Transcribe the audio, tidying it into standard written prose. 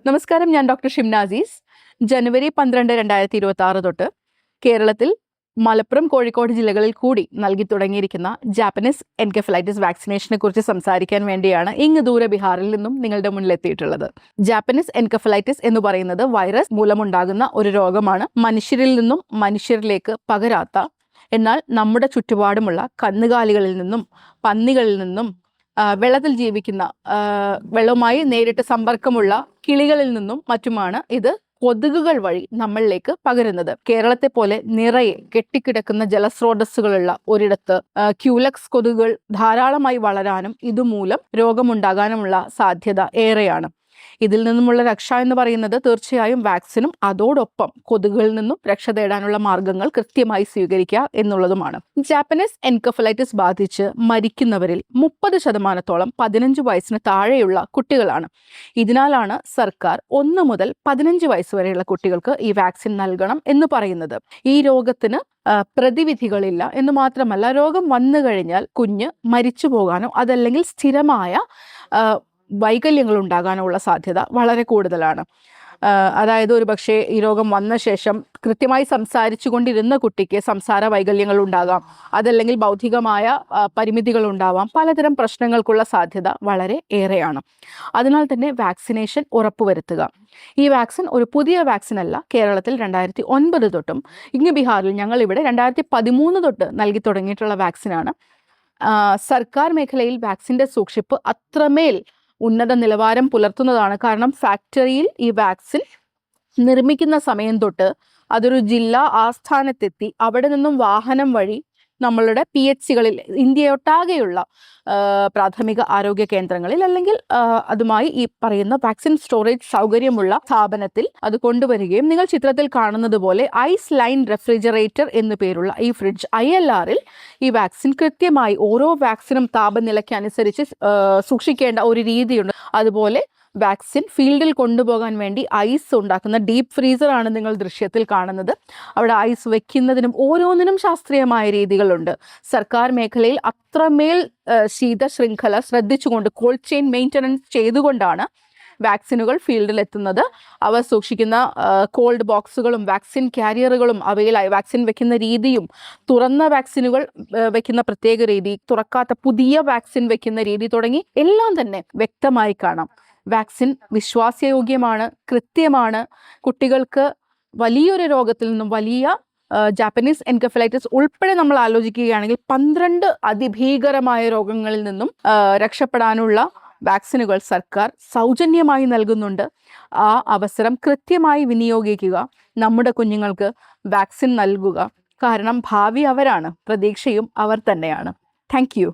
നമസ്കാരം, ഞാൻ ഡോക്ടർ ഷിംന അസീസ്. ജനുവരി 12, 2026 തൊട്ട് കേരളത്തിൽ മലപ്പുറം, കോഴിക്കോട് ജില്ലകളിൽ കൂടി നൽകി തുടങ്ങിയിരിക്കുന്ന ജാപ്പനീസ് എൻകെഫലൈറ്റിസ് വാക്സിനേഷനെ കുറിച്ച് സംസാരിക്കാൻ വേണ്ടിയാണ് ഇങ്ങ് ദൂരെ ബീഹാറിൽ നിന്നും നിങ്ങളുടെ മുന്നിൽ എത്തിയിട്ടുള്ളത്. ജാപ്പനീസ് എൻകെഫലൈറ്റിസ് എന്ന് പറയുന്നത് വൈറസ് മൂലമുണ്ടാകുന്ന ഒരു രോഗമാണ്. മനുഷ്യരിൽ നിന്നും മനുഷ്യരിലേക്ക് പകരാത്ത, എന്നാൽ നമ്മുടെ ചുറ്റുപാടുമുള്ള കന്നുകാലികളിൽ നിന്നും പന്നികളിൽ നിന്നും വെള്ളത്തിൽ ജീവിക്കുന്ന വെള്ളവുമായി നേരിട്ട് സമ്പർക്കമുള്ള കിളികളിൽ നിന്നും മറ്റുമാണ് ഇത് കൊതുകുകൾ വഴി നമ്മളിലേക്ക് പകരുന്നത്. കേരളത്തെ പോലെ നിറയെ കെട്ടിക്കിടക്കുന്ന ജലസ്രോതസ്സുകളുള്ള ഒരിടത്ത് ക്യൂലക്സ് കൊതുകുകൾ ധാരാളമായി വളരാനും ഇതുമൂലം രോഗമുണ്ടാകാനുമുള്ള സാധ്യത ഏറെയാണ്. ഇതിൽ നിന്നുമുള്ള രക്ഷ എന്ന് പറയുന്നത് തീർച്ചയായും വാക്സിനും അതോടൊപ്പം കൊതുകുകളിൽ നിന്നും രക്ഷ തേടാനുള്ള മാർഗങ്ങൾ കൃത്യമായി സ്വീകരിക്കുക എന്നുള്ളതുമാണ്. ജാപ്പനീസ് എൻകെഫലൈറ്റിസ് ബാധിച്ച് മരിക്കുന്നവരിൽ 30% 15 വയസ്സിന് താഴെയുള്ള കുട്ടികളാണ്. ഇതിനാലാണ് സർക്കാർ 1 മുതൽ 15 വയസ്സ് വരെയുള്ള കുട്ടികൾക്ക് ഈ വാക്സിൻ നൽകണം എന്ന് പറയുന്നത്. ഈ രോഗത്തിന് പ്രതിവിധികളില്ല എന്ന് മാത്രമല്ല, രോഗം വന്നു കഴിഞ്ഞാൽ കുഞ്ഞ് മരിച്ചു പോകാനോ അതല്ലെങ്കിൽ സ്ഥിരമായ വൈകല്യങ്ങൾ ഉണ്ടാകാനുള്ള സാധ്യത വളരെ കൂടുതലാണ്. അതായത് ഒരു പക്ഷേ ഈ രോഗം വന്ന ശേഷം കൃത്യമായി സംസാരിച്ചു കൊണ്ടിരുന്ന കുട്ടിക്ക് സംസാര വൈകല്യങ്ങൾ ഉണ്ടാകാം, അതല്ലെങ്കിൽ ബൗദ്ധികമായ പരിമിതികൾ ഉണ്ടാവാം. പലതരം പ്രശ്നങ്ങൾക്കുള്ള സാധ്യത വളരെ ഏറെയാണ്. അതിനാൽ തന്നെ വാക്സിനേഷൻ ഉറപ്പുവരുത്തുക. ഈ വാക്സിൻ ഒരു പുതിയ വാക്സിൻ അല്ല. കേരളത്തിൽ 2009 തൊട്ടും ഇങ്ങ് ബീഹാറിൽ ഞങ്ങൾ ഇവിടെ 2013 തൊട്ട് നൽകി തുടങ്ങിയിട്ടുള്ള വാക്സിനാണ്. സർക്കാർ മേഖലയിൽ വാക്സിൻ്റെ സൂക്ഷിപ്പ് അത്രമേൽ ഉന്നത നിലവാരം പുലർത്തുന്നതാണ്. കാരണം ഫാക്ടറിയിൽ ഈ വാക്സിൻ നിർമ്മിക്കുന്ന സമയം തൊട്ട് അതൊരു ജില്ലാ ആസ്ഥാനത്തെത്തി അവിടെ നിന്നും വാഹനം വഴി നമ്മളുടെ PHCകളിൽ ഇന്ത്യയൊട്ടാകെയുള്ള പ്രാഥമിക ആരോഗ്യ കേന്ദ്രങ്ങളിൽ അല്ലെങ്കിൽ അതുമായി ഈ പറയുന്ന വാക്സിൻ സ്റ്റോറേജ് സൗകര്യമുള്ള സ്ഥാപനത്തിൽ അത് കൊണ്ടുവരികയും നിങ്ങൾ ചിത്രത്തിൽ കാണുന്നത് പോലെ ഐസ് ലൈൻ റെഫ്രിജറേറ്റർ എന്നു പേരുള്ള ഈ ഫ്രിഡ്ജ് ILRൽ ഈ വാക്സിൻ കൃത്യമായി ഓരോ വാക്സിനും താപനിലയ്ക്ക് അനുസരിച്ച് സൂക്ഷിക്കേണ്ട ഒരു രീതിയുണ്ട്. അതുപോലെ വാക്സിൻ ഫീൽഡിൽ കൊണ്ടുപോകാൻ വേണ്ടി ഐസ് ഉണ്ടാക്കുന്ന ഡീപ്പ് ഫ്രീസറാണ് നിങ്ങൾ ദൃശ്യത്തിൽ കാണുന്നത്. അവിടെ ഐസ് വെക്കുന്നതിനും ഓരോന്നിനും ശാസ്ത്രീയമായ രീതികളുണ്ട്. സർക്കാർ മേഖലയിൽ അത്രമേൽ ശീത ശൃംഖല ശ്രദ്ധിച്ചുകൊണ്ട് കോൾഡ് ചെയിൻ മെയിൻ്റനൻസ് ചെയ്തുകൊണ്ടാണ് വാക്സിനുകൾ ഫീൽഡിലെത്തുന്നത്. അവ സൂക്ഷിക്കുന്ന കോൾഡ് ബോക്സുകളും വാക്സിൻ ക്യാരിയറുകളും അവയിൽ വാക്സിൻ വെക്കുന്ന രീതിയും, തുറന്ന വാക്സിനുകൾ വെക്കുന്ന പ്രത്യേക രീതി, തുറക്കാത്ത പുതിയ വാക്സിൻ വെക്കുന്ന രീതി തുടങ്ങി എല്ലാം തന്നെ വ്യക്തമായി കാണാം. വാക്സിൻ വിശ്വാസയോഗ്യമാണ്, കൃത്യമാണ്. കുട്ടികൾക്ക് വലിയൊരു രോഗത്തിൽ നിന്നും, വലിയ ജാപ്പനീസ് എൻകെഫലൈറ്റിസ് ഉൾപ്പെടെ നമ്മൾ ആലോചിക്കുകയാണെങ്കിൽ 12 അതിഭീകരമായ രോഗങ്ങളിൽ നിന്നും രക്ഷപ്പെടാനുള്ള വാക്സിനുകൾ സർക്കാർ സൗജന്യമായി നൽകുന്നുണ്ട്. ആ അവസരം കൃത്യമായി വിനിയോഗിക്കുക. നമ്മുടെ കുഞ്ഞുങ്ങൾക്ക് വാക്സിൻ നൽകുക. കാരണം ഭാവി അവരാണ്, പ്രതീക്ഷയും അവർ തന്നെയാണ്. Thank you.